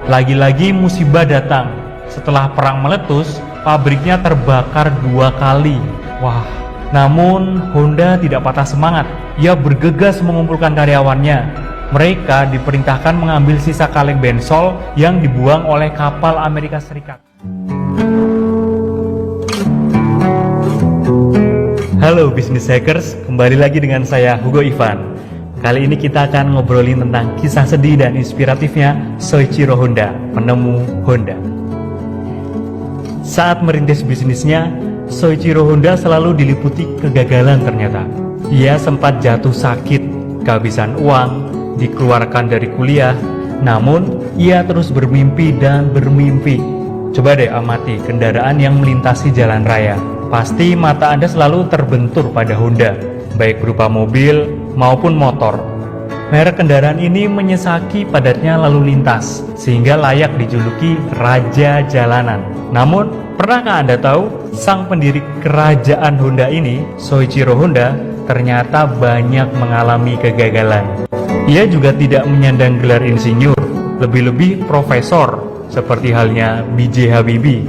Lagi-lagi musibah datang. Setelah perang meletus, pabriknya terbakar 2 kali. Wah, namun Honda tidak patah semangat. Ia bergegas mengumpulkan karyawannya. Mereka diperintahkan mengambil sisa kaleng bensol yang dibuang oleh kapal Amerika Serikat. Halo Business Hackers, kembali lagi dengan saya Hugo Ivan. Kali ini kita akan ngobrolin tentang kisah sedih dan inspiratifnya Soichiro Honda, penemu Honda. Saat merintis bisnisnya, Soichiro Honda selalu diliputi kegagalan ternyata. Ia sempat jatuh sakit, kehabisan uang, dikeluarkan dari kuliah, namun ia terus bermimpi dan bermimpi. Coba deh amati kendaraan yang melintasi jalan raya. Pasti mata Anda selalu terbentur pada Honda, baik berupa mobil maupun motor. Merek kendaraan ini menyesaki padatnya lalu lintas, sehingga layak dijuluki Raja Jalanan. Namun, pernahkah Anda tahu, sang pendiri kerajaan Honda ini, Soichiro Honda, ternyata banyak mengalami kegagalan. Ia juga tidak menyandang gelar insinyur, lebih-lebih profesor, seperti halnya B.J. Habibie.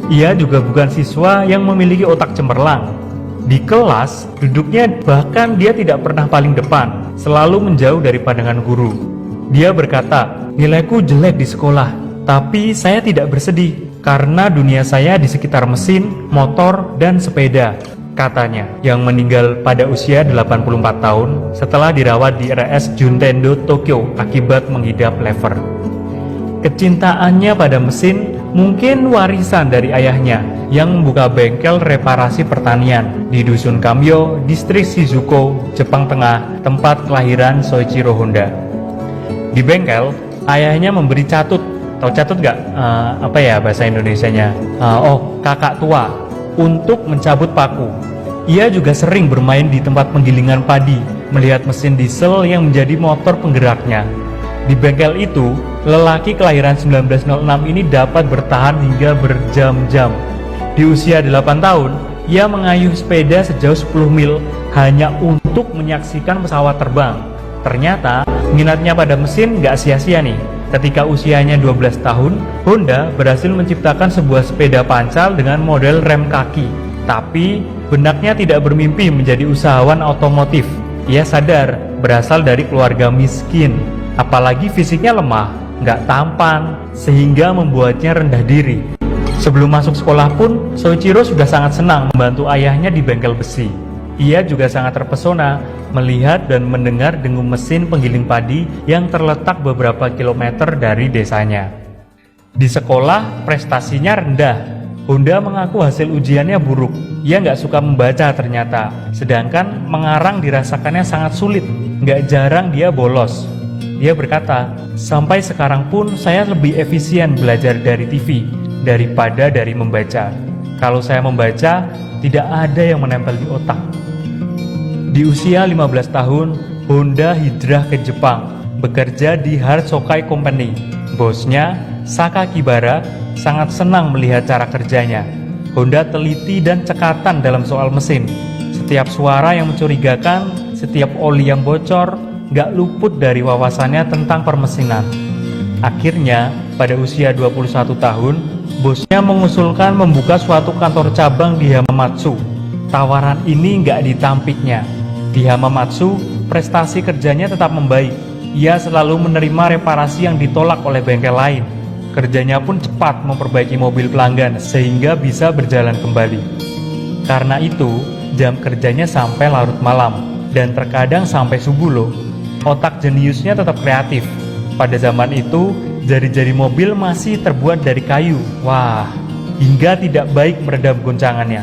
Ia juga bukan siswa yang memiliki otak cemerlang. Di kelas, duduknya bahkan dia tidak pernah paling depan, selalu menjauh dari pandangan guru. Dia berkata, "Nilaiku jelek di sekolah, tapi saya tidak bersedih, karena dunia saya di sekitar mesin, motor, dan sepeda," katanya, yang meninggal pada usia 84 tahun setelah dirawat di RS Juntendo, Tokyo akibat mengidap lever. Kecintaannya pada mesin mungkin warisan dari ayahnya yang membuka bengkel reparasi pertanian di Dusun Kamyo, distrik Shizuko, Jepang Tengah, tempat kelahiran Soichiro Honda. Di bengkel, ayahnya memberi catut. Tahu catut nggak? Apa ya bahasa Indonesianya? Kakak tua untuk mencabut paku. Ia juga sering bermain di tempat penggilingan padi, melihat mesin diesel yang menjadi motor penggeraknya. Di bengkel itu, lelaki kelahiran 1906 ini dapat bertahan hingga berjam-jam. Di usia 8 tahun, ia mengayuh sepeda sejauh 10 mil hanya untuk menyaksikan pesawat terbang. Ternyata, minatnya pada mesin nggak sia-sia nih. Ketika usianya 12 tahun, Honda berhasil menciptakan sebuah sepeda pancal dengan model rem kaki. Tapi, benaknya tidak bermimpi menjadi usahawan otomotif. Ia sadar berasal dari keluarga miskin. Apalagi fisiknya lemah, nggak tampan, sehingga membuatnya rendah diri. Sebelum masuk sekolah pun, Soichiro sudah sangat senang membantu ayahnya di bengkel besi. Ia juga sangat terpesona melihat dan mendengar dengung mesin penggiling padi yang terletak beberapa kilometer dari desanya. Di sekolah, prestasinya rendah. Honda mengaku hasil ujiannya buruk. Ia nggak suka membaca ternyata, sedangkan mengarang dirasakannya sangat sulit. Nggak jarang dia bolos. Dia berkata, "Sampai sekarang pun saya lebih efisien belajar dari TV daripada dari membaca. Kalau saya membaca, tidak ada yang menempel di otak." Di usia 15 tahun, Honda hijrah ke Jepang, bekerja di Hartsokai Company. Bosnya, Sakakibara, sangat senang melihat cara kerjanya. Honda teliti dan cekatan dalam soal mesin. Setiap suara yang mencurigakan, setiap oli yang bocor, gak luput dari wawasannya tentang permesinan. Akhirnya, pada usia 21 tahun, bosnya mengusulkan membuka suatu kantor cabang di Hamamatsu. Tawaran ini gak ditampiknya. Di Hamamatsu, prestasi kerjanya tetap membaik. Ia selalu menerima reparasi yang ditolak oleh bengkel lain. Kerjanya pun cepat memperbaiki mobil pelanggan sehingga bisa berjalan kembali. Karena itu, jam kerjanya sampai larut malam dan terkadang sampai subuh loh. Otak jeniusnya tetap kreatif. Pada zaman itu, jari-jari mobil masih terbuat dari kayu. Wah, hingga tidak baik meredam goncangannya.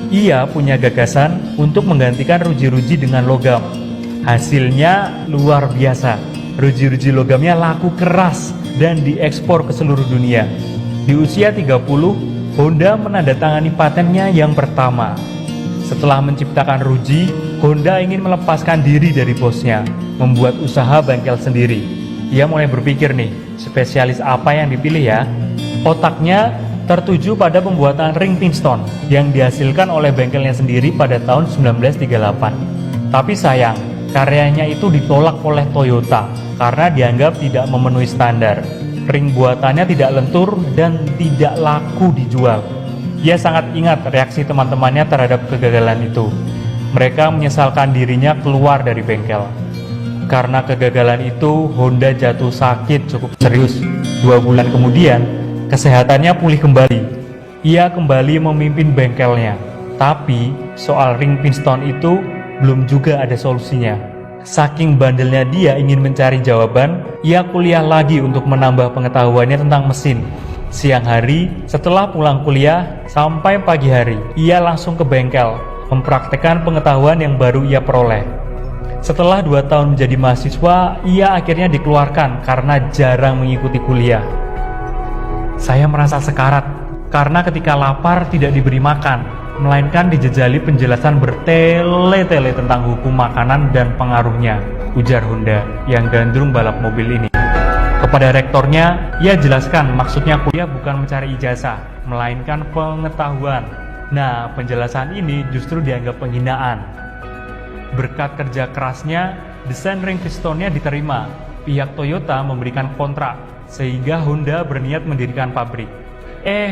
Ia punya gagasan untuk menggantikan ruji-ruji dengan logam. Hasilnya luar biasa. Ruji-ruji logamnya laku keras dan diekspor ke seluruh dunia. Di usia 30, Honda menandatangani patennya yang pertama. Setelah menciptakan ruji, Honda ingin melepaskan diri dari bosnya, membuat usaha bengkel sendiri. Ia mulai berpikir nih, spesialis apa yang dipilih ya? Otaknya tertuju pada pembuatan ring piston yang dihasilkan oleh bengkelnya sendiri pada tahun 1938. Tapi sayang, karyanya itu ditolak oleh Toyota karena dianggap tidak memenuhi standar. Ring buatannya tidak lentur dan tidak laku dijual. Ia sangat ingat reaksi teman-temannya terhadap kegagalan itu. Mereka menyesalkan dirinya keluar dari bengkel. Karena kegagalan itu, Honda jatuh sakit cukup serius. 2 bulan kemudian, kesehatannya pulih kembali. Ia kembali memimpin bengkelnya. Tapi, soal ring piston itu belum juga ada solusinya. Saking bandelnya dia ingin mencari jawaban, ia kuliah lagi untuk menambah pengetahuannya tentang mesin. Siang hari, setelah pulang kuliah, sampai pagi hari, ia langsung ke bengkel, mempraktekkan pengetahuan yang baru ia peroleh. Setelah 2 tahun menjadi mahasiswa, ia akhirnya dikeluarkan karena jarang mengikuti kuliah. Saya merasa sekarat, karena ketika lapar tidak diberi makan, melainkan dijejali penjelasan bertele-tele tentang hukum makanan dan pengaruhnya, ujar Honda yang gandrung balap mobil ini. Kepada rektornya, ia jelaskan maksudnya kuliah bukan mencari ijazah, melainkan pengetahuan. Nah, penjelasan ini justru dianggap penghinaan. Berkat kerja kerasnya, desain ring pistonnya diterima. Pihak Toyota memberikan kontrak, sehingga Honda berniat mendirikan pabrik.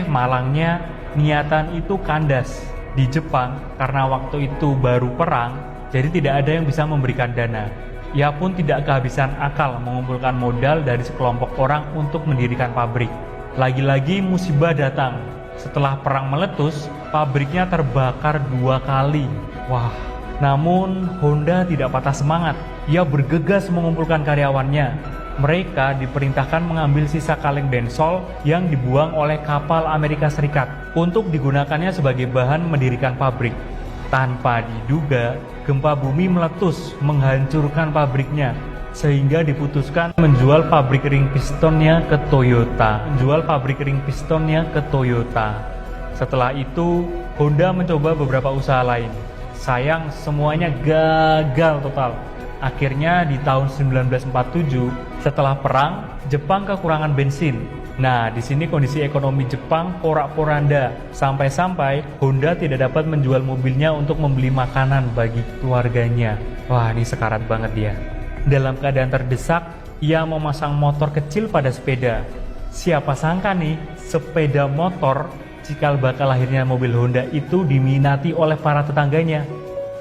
Malangnya, niatan itu kandas. Di Jepang, karena waktu itu baru perang, jadi tidak ada yang bisa memberikan dana. Ia pun tidak kehabisan akal mengumpulkan modal dari sekelompok orang untuk mendirikan pabrik. Lagi-lagi musibah datang. Setelah perang meletus, pabriknya terbakar 2 kali. Wah, namun Honda tidak patah semangat. Ia bergegas mengumpulkan karyawannya. Mereka diperintahkan mengambil sisa kaleng bensol yang dibuang oleh kapal Amerika Serikat untuk digunakannya sebagai bahan mendirikan pabrik. Tanpa diduga, gempa bumi meletus menghancurkan pabriknya, sehingga diputuskan menjual pabrik ring pistonnya ke Toyota. Setelah itu, Honda mencoba beberapa usaha lain. Sayang, semuanya gagal total. Akhirnya di tahun 1947, setelah perang, Jepang kekurangan bensin. Nah, di sini kondisi ekonomi Jepang porak-poranda. Sampai-sampai Honda tidak dapat menjual mobilnya untuk membeli makanan bagi keluarganya. Wah, ini sekarat banget dia. Dalam keadaan terdesak, ia memasang motor kecil pada sepeda. Siapa sangka nih, sepeda motor cikal bakal lahirnya mobil Honda itu diminati oleh para tetangganya.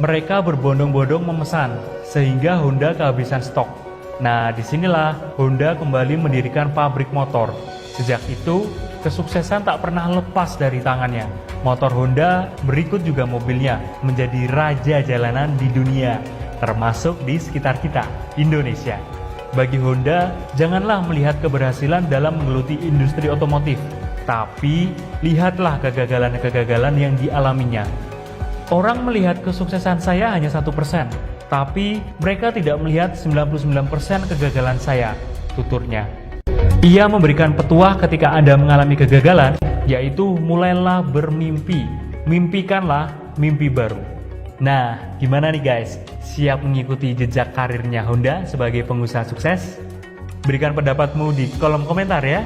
Mereka berbondong-bondong memesan, sehingga Honda kehabisan stok. Nah, disinilah Honda kembali mendirikan pabrik motor. Sejak itu, kesuksesan tak pernah lepas dari tangannya. Motor Honda berikut juga mobilnya menjadi raja jalanan di dunia, termasuk di sekitar kita, Indonesia. Bagi Honda, janganlah melihat keberhasilan dalam menggeluti industri otomotif, tapi lihatlah kegagalan-kegagalan yang dialaminya. Orang melihat kesuksesan saya hanya 1%, tapi mereka tidak melihat 99% kegagalan saya, tuturnya. Ia memberikan petuah ketika Anda mengalami kegagalan, yaitu mulailah bermimpi, mimpikanlah mimpi baru. Nah, gimana nih guys? Siap mengikuti jejak karirnya Honda sebagai pengusaha sukses? Berikan pendapatmu di kolom komentar ya.